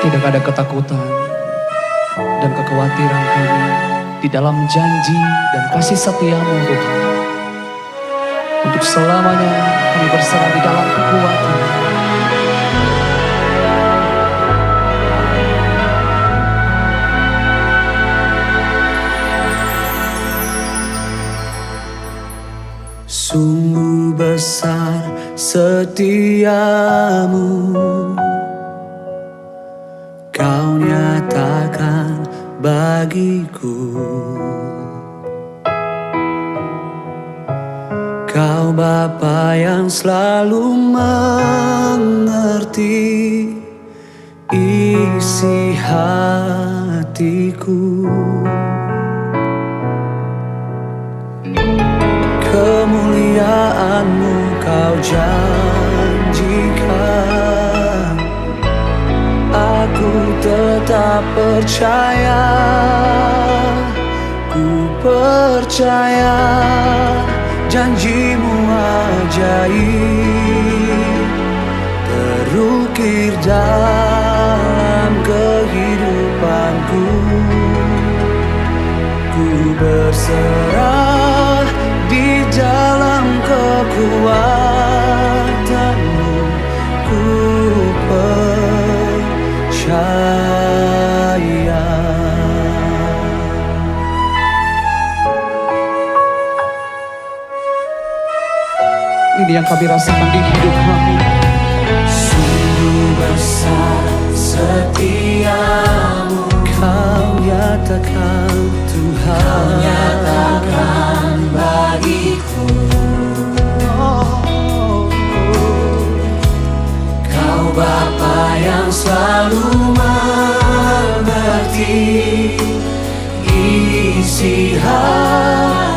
Tidak ada ketakutan dan kekhawatiran kami di dalam janji dan kasih setia-Mu Tuhan. Untuk selamanya kami berserah di dalam kekuatan. Sungguh besar setiamu, Kau nyatakan bagiku. Kau Bapa yang selalu mengerti isi hatiku. Kemuliaan-Mu Kau janjikan, aku tetap percaya, ku percaya janji-Mu ajaib terukir dalam kehidupanku. Ku berserah di dalam kekuatan-Mu, ku percaya. Ini yang kami rasakan di hidup kami. Sungguh besar setiamu, Kau nyatakan Tuhan, Kau nyatakan bagiku. Kau Bapa yang selalu mengerti isi hati.